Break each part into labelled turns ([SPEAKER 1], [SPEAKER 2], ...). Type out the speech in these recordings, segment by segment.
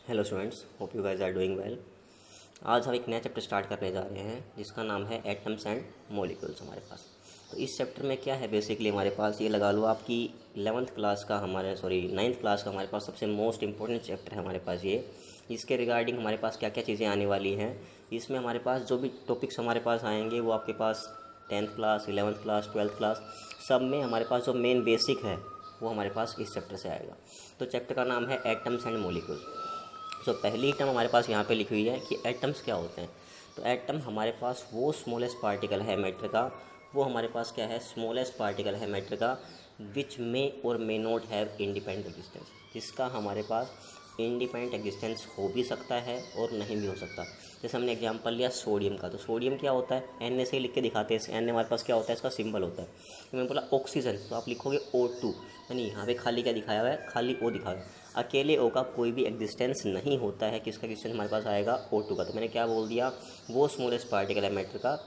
[SPEAKER 1] Hello students, hope you guys are doing well. आज हम एक नया चैप्टर स्टार्ट करने जा रहे हैं जिसका नाम है एटम्स एंड मॉलिक्यूल्स हमारे पास। तो इस चैप्टर में क्या है, बेसिकली हमारे पास ये लगा लो आपकी 9th क्लास का हमारे पास सबसे मोस्ट इंपॉर्टेंट चैप्टर है हमारे पास ये। इसके रिगार्डिंग हमारे पास क्या क्या चीज़ें आने वाली हैं, इसमें हमारे पास जो भी टॉपिक्स हमारे पास आएंगे वो आपके पास 10th class, 11th class, 12th class सब में हमारे पास जो मेन बेसिक है वो हमारे पास इस चैप्टर से आएगा। तो चैप्टर का नाम है एटम्स एंड मॉलिक्यूल। तो पहली टर्म हमारे पास यहाँ पे लिखी हुई है कि एटम्स क्या होते हैं। तो एटम हमारे पास वो स्मॉलेस्ट पार्टिकल है मैटर का, वो हमारे पास क्या है, स्मॉलेस्ट पार्टिकल है मैटर का, विच मे और may not have independent existence, जिसका हमारे पास इंडिपेंडेंट एग्जिस्टेंस हो भी सकता है और नहीं भी हो सकता। जैसे हमने एग्जांपल लिया सोडियम का, तो सोडियम क्या होता है, एन से लिख के दिखाते हैं। एन हमारे पास क्या होता है, इसका सिंबल होता है। तो मैंने बोला ऑक्सीजन, तो आप लिखोगे O2, यानी यहाँ पे खाली क्या दिखाया हुआ है, खाली O दिखाया है। अकेले O का कोई भी एग्जिस्टेंस नहीं होता है, किसका एग्जिस्टेंस हमारे पास आएगा, O2 का। तो मैंने क्या बोल दिया, वो स्मॉलेस्ट पार्टिकल है मैटर का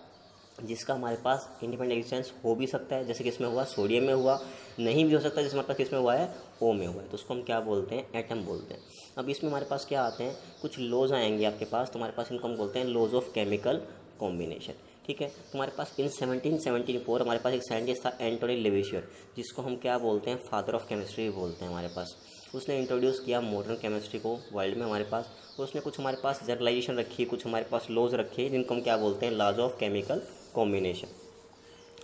[SPEAKER 1] जिसका हमारे पास इंडिपेंडेंट एग्जिस्टेंस हो भी सकता है, जैसे किसमें हुआ, सोडियम में हुआ। नहीं भी हो सकता जैसे हमारे पास किसमें हुआ है, O में हुआ है। तो उसको हम क्या बोलते हैं, एटम बोलते हैं। अब इसमें हमारे पास क्या आते हैं, कुछ लॉज आएंगे आपके पास, तो हमारे पास इनको हम बोलते हैं लॉज ऑफ केमिकल कॉम्बिनेशन। ठीक है, तो हमारे पास इन 1774 हमारे पास एक साइंटिस्ट था एंटोनी लेवेशियर, जिसको हम क्या बोलते हैं, फादर ऑफ केमिस्ट्री बोलते हैं हमारे पास। उसने इंट्रोड्यूस किया मॉडर्न केमिस्ट्री को वर्ल्ड में हमारे पास। उसने कुछ हमारे पास जनरलाइजेशन रखी है, कुछ हमारे पास लॉज रखे हैं जिनको हम क्या बोलते हैं, लॉज ऑफ केमिकल कॉम्बिनेशन।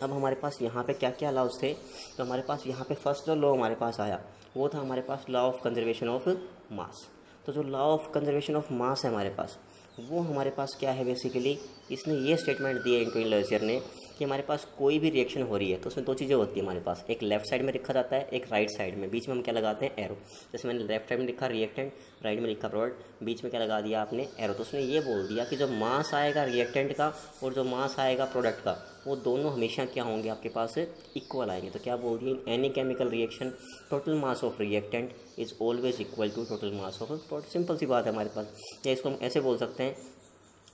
[SPEAKER 1] अब हमारे पास यहाँ पे क्या क्या लॉज थे, तो हमारे पास यहाँ पे फर्स्ट जो लॉ हमारे पास आया वो था हमारे पास law of conservation of mass. तो जो law of conservation of mass है हमारे पास, वो हमारे पास क्या है, बेसिकली इसने ये स्टेटमेंट दिया एंटोनी लेवेशियर ने कि हमारे पास कोई भी रिएक्शन हो रही है तो उसमें दो चीज़ें होती है हमारे पास, एक लेफ्ट साइड में लिखा जाता है, एक राइट साइड में। बीच में हम क्या लगाते हैं, एरो। जैसे मैंने लेफ्ट साइड में लिखा रिएक्टेंट, राइट में लिखा प्रोडक्ट, बीच में क्या लगा दिया आपने, एरो। तो उसने ये बोल दिया कि जो मास आएगा रिएक्टेंट का और जो मास आएगा प्रोडक्ट का, वो दोनों हमेशा क्या होंगे आपके पास, इक्वल आएंगे। तो क्या बोल दिया, in any chemical reaction total mass of reactant is always equal to total mass of product. Simple सी बात है हमारे पास। या इसको हम ऐसे बोल सकते हैं,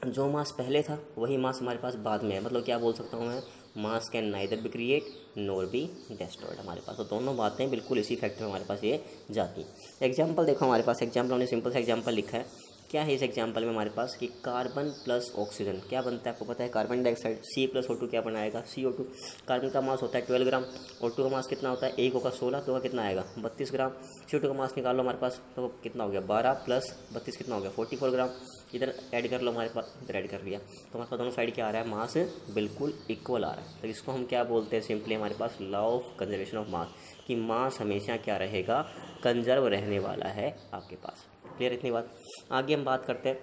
[SPEAKER 1] जो मास पहले था वही मास हमारे पास बाद में है। मतलब क्या बोल सकता हूँ मैं, मास can neither be create NOR be destroyed हमारे पास। तो दोनों बातें बिल्कुल इसी फैक्टर में हमारे पास ये जाती हैं। एग्जाम्पल देखो हमारे पास, एग्जाम्पल हमने सिंपल सा एग्जाम्पल लिखा है। क्या है इस एग्जाम्पल में हमारे पास कि कार्बन प्लस ऑक्सीजन क्या बनता है, आपको पता है, कार्बन डाइऑक्साइड। C+O2 क्या बनाएगा, CO2। कार्बन का मास होता है 12 ग्राम, O2 का मास कितना होता है, 1 होगा 16, 2 का कितना आएगा 32 ग्राम। CO2 का मास निकालो हमारे पास, तो कितना हो गया 12 प्लस 32 कितना हो गया 44 ग्राम। इधर ऐड कर लो हमारे पास, इधर ऐड कर लिया, तो हमारे पास दोनों साइड क्या आ रहा है, मास बिल्कुल इक्वल आ रहा है। तो इसको हम क्या बोलते हैं, सिंपली हमारे पास law of conservation of mass, कि मास हमेशा क्या रहेगा, कंजर्व रहने वाला है आपके पास। क्लियर इतनी बात। आगे हम बात करते हैं,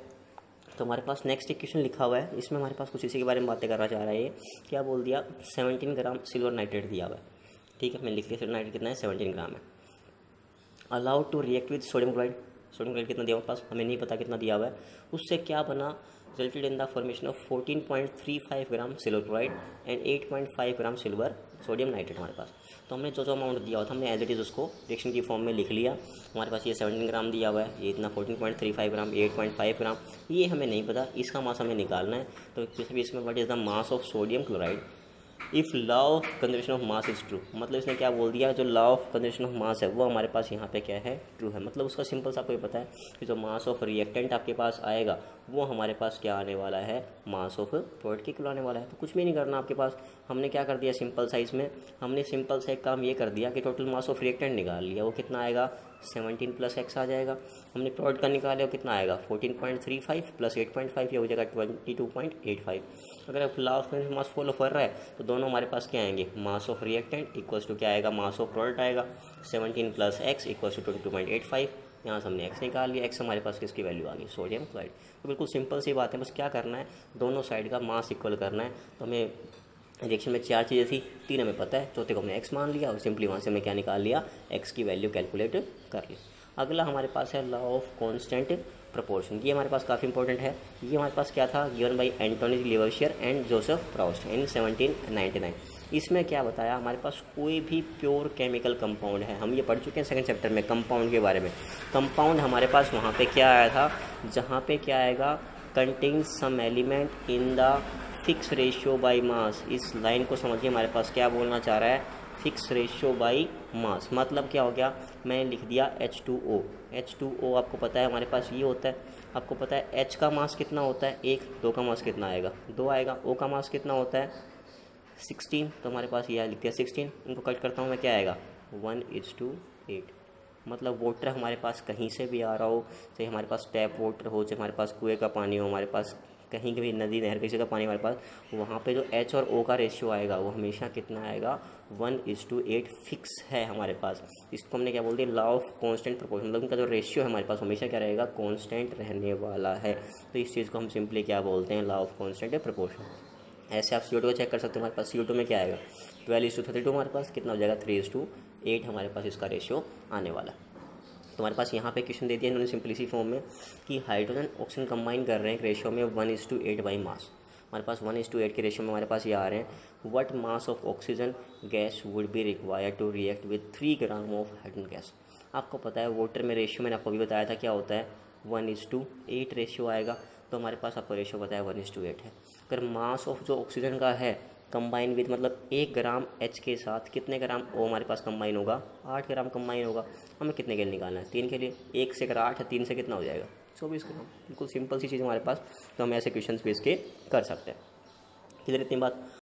[SPEAKER 1] तो हमारे पास नेक्स्ट इक्वेशन लिखा हुआ है, इसमें हमारे पास कुछ इसी के बारे में बातें करना चाह रहा है। ये क्या बोल दिया, 17 ग्राम सिल्वर नाइट्रेट दिया हुआ है। ठीक है, मैंने लिख लिया सिल्वर नाइट्रेट कितना है, 17 ग्राम है। Allowed to react with sodium chloride, sodium chloride कितना दिया हमारे पास, हमें नहीं पता कितना दिया हुआ है। उससे क्या बना, resulted in the formation of 14.35 gram silver chloride and 8.5 gram silver sodium nitrate हमारे पास। तो हमने जो अमाउंट दिया हुआ था हमने एज इट इज़ उसको रिएक्शन की फॉर्म में लिख लिया। हमारे पास ये 17 ग्राम दिया हुआ है, ये इतना 14.35 ग्राम, 8.5 ग्राम, ये हमें नहीं पता, इसका मास हमें निकालना है। तो इसमें what is the mass of sodium chloride if law of conservation of mass is true. मतलब इसने क्या बोल दिया, जो law of conservation of mass है वो हमारे पास यहाँ पे क्या है, ट्रू है। मतलब उसका सिंपल सा आपको ये पता है कि जो मास ऑफ रिएक्टेंट आपके पास आएगा वो हमारे पास क्या आने वाला है, मास ऑफ प्रोडक्ट के किलो आने वाला है। तो कुछ भी नहीं करना आपके पास, हमने क्या कर दिया सिंपल सा, इसमें हमने सिंपल सा एक काम ये कर दिया कि टोटल मास ऑफ रिएक्टेंट निकाल लिया, वो कितना आएगा 17 + x आ जाएगा। हमने प्रोडक्ट का निकाला वो कितना आएगा 14.35 + 8.5, ये हो जाएगा 22.85। अगर आप लॉ ऑफ मास फॉलो कर रहा है तो दोनों हमारे पास क्या आएंगे, mass of reactant equals to क्या आएगा, मास ऑफ प्रोडक्ट आएगा। 17 + x इक्वल्स टू 22.85। यहाँ से हमने x निकाल लिया, x हमारे पास किसकी वैल्यू आ गई, सोडियम क्लोराइड। तो बिल्कुल सिंपल सी बात है, बस क्या करना है, दोनों साइड का मास इक्वल करना है। तो हमें रिएक्शन में 4 चीज़ें थी, 3 हमें पता है, चौथे को हमने x मान लिया और सिंपली वहाँ से हमने क्या निकाल लिया, x की वैल्यू कैलकुलेट कर ली। अगला हमारे पास है लॉ ऑफ कांस्टेंट प्रोपोर्शन। ये हमारे पास काफ़ी इंपॉर्टेंट है। ये हमारे पास क्या था, given by Antoine Lavoisier and Joseph Proust in 1799। इसमें क्या बताया, हमारे पास कोई भी प्योर केमिकल कंपाउंड है, हम ये पढ़ चुके हैं सेकंड चैप्टर में कंपाउंड के बारे में। कंपाउंड हमारे पास वहाँ पे क्या आया था, जहाँ पे क्या आएगा, contain some element in the fix ratio by mass. इस लाइन को समझिए, हमारे पास क्या बोलना चाह रहा है, फिक्स रेशियो बाई मास। मतलब क्या हो गया, मैंने लिख दिया H2O। H2O आपको पता है हमारे पास ये होता है, आपको पता है H का मास कितना होता है 1, 2 का मास कितना आएगा 2 आएगा, O का मास कितना होता है 16, तो हमारे पास ये लिख दिया 16। इनको कट करता हूँ मैं, क्या आएगा 1:8। मतलब वाटर हमारे पास कहीं से भी आ रहा हो, चाहे हमारे पास टैप वाटर हो, चाहे हमारे पास कुएं का पानी हो, हमारे पास कहीं भी नदी नहर किसी का पानी हमारे पास, वहाँ पे जो H और O का रेशियो आएगा वो हमेशा कितना आएगा 1:8 फिक्स है हमारे पास। इसको हमने क्या बोल दिया, लॉ ऑफ कांस्टेंट प्रोपोर्शन, मतलब उनका जो रेशियो है हमारे पास हमेशा क्या रहेगा, कांस्टेंट रहने वाला है। तो इस चीज़ को हम सिंपली क्या बोलते हैं, लॉ ऑफ कांस्टेंट प्रोपोर्शन। ऐसे आप CO2 को चेक कर सकते हो, हमारे पास CO2 में क्या आएगा 12:32, हमारे पास कितना हो जाएगा 3:8 हमारे पास इसका रेशियो आने वाला। तो हमारे पास यहाँ पे क्वेश्चन दे दिया इन्होंने सिंपल इसी फॉर्म में कि हाइड्रोजन ऑक्सीजन कंबाइन कर रहे हैं एक रेशियो में 1:8 बाई मास। हमारे पास 1:8 के रेशियो में हमारे पास ये आ रहे हैं, what mass of oxygen gas would be required to react with 3 gram of hydrogen gas. आपको पता है वाटर में रेशियो मैंने आपको भी बताया था क्या होता है 1:8 रेशियो आएगा, तो हमारे पास आपको रेशियो बताया 1:8 है। अगर मास ऑफ जो ऑक्सीजन का है कंबाइन विद, मतलब 1 ग्राम H के साथ कितने ग्राम O हमारे पास कंबाइन होगा 8 ग्राम कंबाइन होगा। हमें कितने के लिए निकालना है 3 के लिए, 1 से अगर 8 है 3 से कितना हो जाएगा 24 ग्राम। बिल्कुल सिंपल सी चीज़ हमारे पास, तो हम ऐसे क्वेश्चन बेस के कर सकते हैं। क्लियर इतनी बात।